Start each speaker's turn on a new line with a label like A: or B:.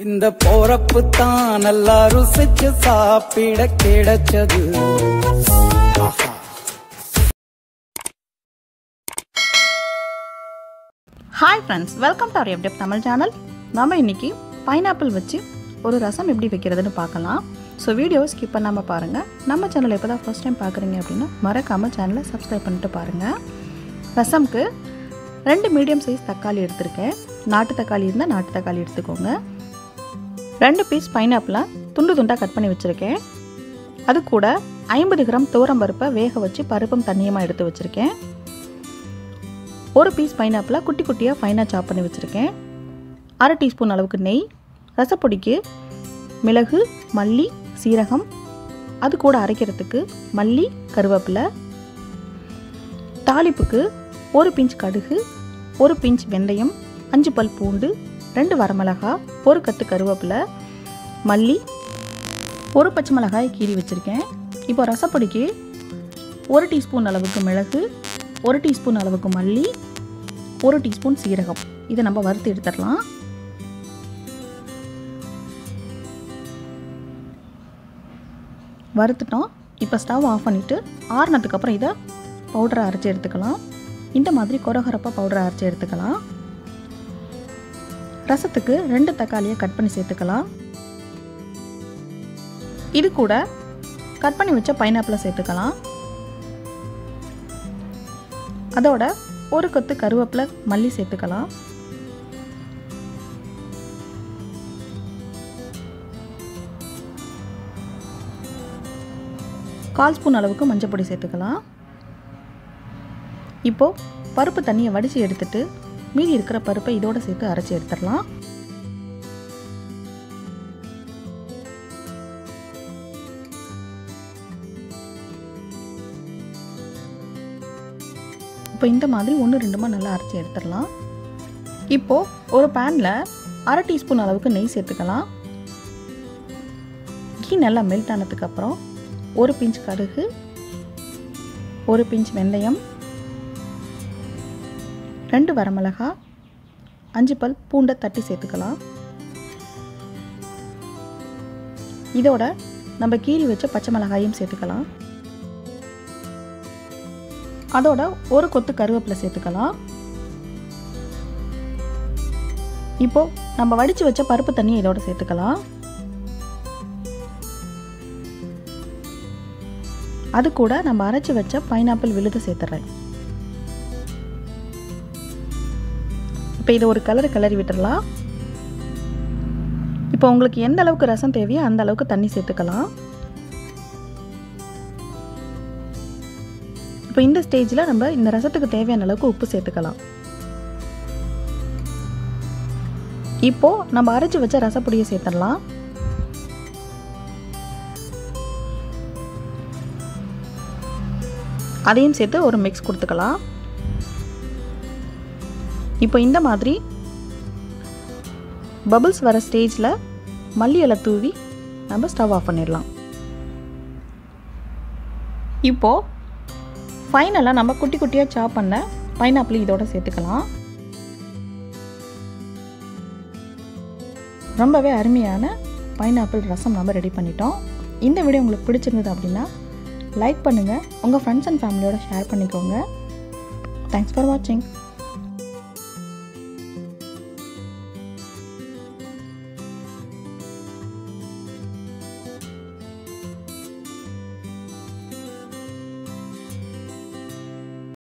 A: இந்த போறப்பு தான் நல்லா ருசிச்சு சாப்பிட கிடைச்சது.
B: Hi friends, welcome to FDF Tamil channel. நம்ம இன்னைக்கு பைனாப்பிள் வச்சு ஒரு ரசம் எப்படி வைக்கிறதுன்னு பார்க்கலாம். ஸோ வீடியோவை ஸ்கிப் பண்ணாமல் பாருங்கள். நம்ம சேனல் இப்போ தான் ஃபர்ஸ்ட் டைம் பார்க்குறீங்க அப்படின்னா மறக்காமல் சேனலை சப்ஸ்கிரைப் பண்ணிட்டு பாருங்கள். ரசம்க்கு 2 மீடியம் சைஸ் தக்காளி எடுத்திருக்கேன். நாட்டு தக்காளி இருந்தால் நாட்டு தக்காளி எடுத்துக்கோங்க. 2 பீஸ் பைனாப்பிளை துண்டு துண்டாக கட் பண்ணி வச்சுருக்கேன். அது கூட 50 கிராம் துவரம் பருப்பை வேக வச்சு பருப்பும் தண்ணியமாக எடுத்து வச்சுருக்கேன். 1 பீஸ் பைனாப்பிளை குட்டி குட்டியாக ஃபைனாக சாப் பண்ணி வச்சுருக்கேன். 1/2 டீஸ்பூன் அளவுக்கு நெய், ரசப்பொடிக்கு மிளகு, மல்லி, சீரகம், அது கூட அரைக்கிறதுக்கு மல்லி, கருவேப்பிலை, தாளிப்புக்கு 1 பிஞ்ச் கடுகு, 1 பிஞ்ச் வெந்தயம், 5 பல் பூண்டு, 2 வரமிளகாய், 1 கட்டு கருவேப்பிலை, மல்லி, 1 பச்சை மிளகாய் கீறி வச்சுருக்கேன். இப்போ ரசப்பொடிக்கு 1 டீஸ்பூன் அளவுக்கு மிளகு, 1 டீஸ்பூன் அளவுக்கு மல்லி, 1 டீஸ்பூன் சீரகம். இதை நம்ம வறுத்து எடுத்துடலாம். வறுத்துட்டோம். இப்போ ஸ்டவ் ஆஃப் பண்ணிவிட்டு ஆறுனதுக்கப்புறம் இதை பவுடரை அரைச்சி எடுத்துக்கலாம். இந்த மாதிரி கொரகொரப்பாக பவுடரை அரைச்சி எடுத்துக்கலாம். ரசத்துக்கு 2 தக்காளியை கட் பண்ணி சேர்த்துக்கலாம். இது கூட கட் பண்ணி வச்ச பைனாப்பிளை சேர்த்துக்கலாம். அதோட 1 கொத்து கருவேப்பிலை, மல்லி சேர்த்துக்கலாம். கால் ஸ்பூன் அளவுக்கு மஞ்சள் பொடி சேர்த்துக்கலாம். இப்போது பருப்பு தண்ணியை வடித்து எடுத்துட்டு மீதி இருக்கிற பருப்பை இதோடு சேர்த்து அரைச்சி எடுத்துடலாம். இப்போ இந்த மாதிரி 1-2 நல்லா அரைச்சி எடுத்துடலாம். இப்போது ஒரு பேனில் 1/2 டீஸ்பூன் அளவுக்கு நெய் சேர்த்துக்கலாம். கீ நல்லா மெல்ட் ஆனதுக்கப்புறம் 1 பிஞ்ச் கடுகு, 1 பிஞ்ச் வெந்தயம், 2 வரமிளகாய், 5 பல் பூண்டை தட்டி சேர்த்துக்கலாம். இதோட நம்ம கீறி வச்ச பச்சை மிளகாயும் சேர்த்துக்கலாம். அதோட 1 கொத்து கருவேப்பிலை சேர்த்துக்கலாம். இப்போ நம்ம வடித்து வச்ச பருப்பு தண்ணியை இதோட சேர்த்துக்கலாம். அது கூட நம்ம அரைச்சி வச்ச பைனாப்பிள் விழுது சேர்த்துறேன். இப்போ இதை ஒரு கிளறி விட்டுடலாம். இப்போ உங்களுக்கு எந்த அளவுக்கு ரசம் தேவையோ அந்த அளவுக்கு தண்ணி சேர்த்துக்கலாம். இப்போ இந்த ஸ்டேஜில் நம்ம இந்த ரசத்துக்கு தேவையான அளவுக்கு உப்பு சேர்த்துக்கலாம். இப்போது நம்ம அரைச்சி வச்ச ரசப்பொடியை சேர்த்துடலாம். அதையும் சேர்த்து ஒரு மிக்ஸ் கொடுத்துக்கலாம். இப்போ இந்த மாதிரி பபிள்ஸ் வர ஸ்டேஜில் மல்லி இலை தூவி நம்ம ஸ்டவ் ஆஃப் பண்ணிடலாம். இப்போது ஃபைனலாக நம்ம குட்டி குட்டியாக சாப் பண்ண பைனாப்பிள் இதோட சேர்த்துக்கலாம். ரொம்பவே அருமையான பைனாப்பிள் ரசம் நம்ம ரெடி பண்ணிட்டோம். இந்த வீடியோ உங்களுக்கு பிடிச்சிருந்தது அப்படின்னா லைக் பண்ணுங்கள், உங்கள் ஃப்ரெண்ட்ஸ் அண்ட் ஃபேமிலியோட ஷேர் பண்ணிக்கோங்க. தேங்க்ஸ் ஃபார் வாட்சிங்.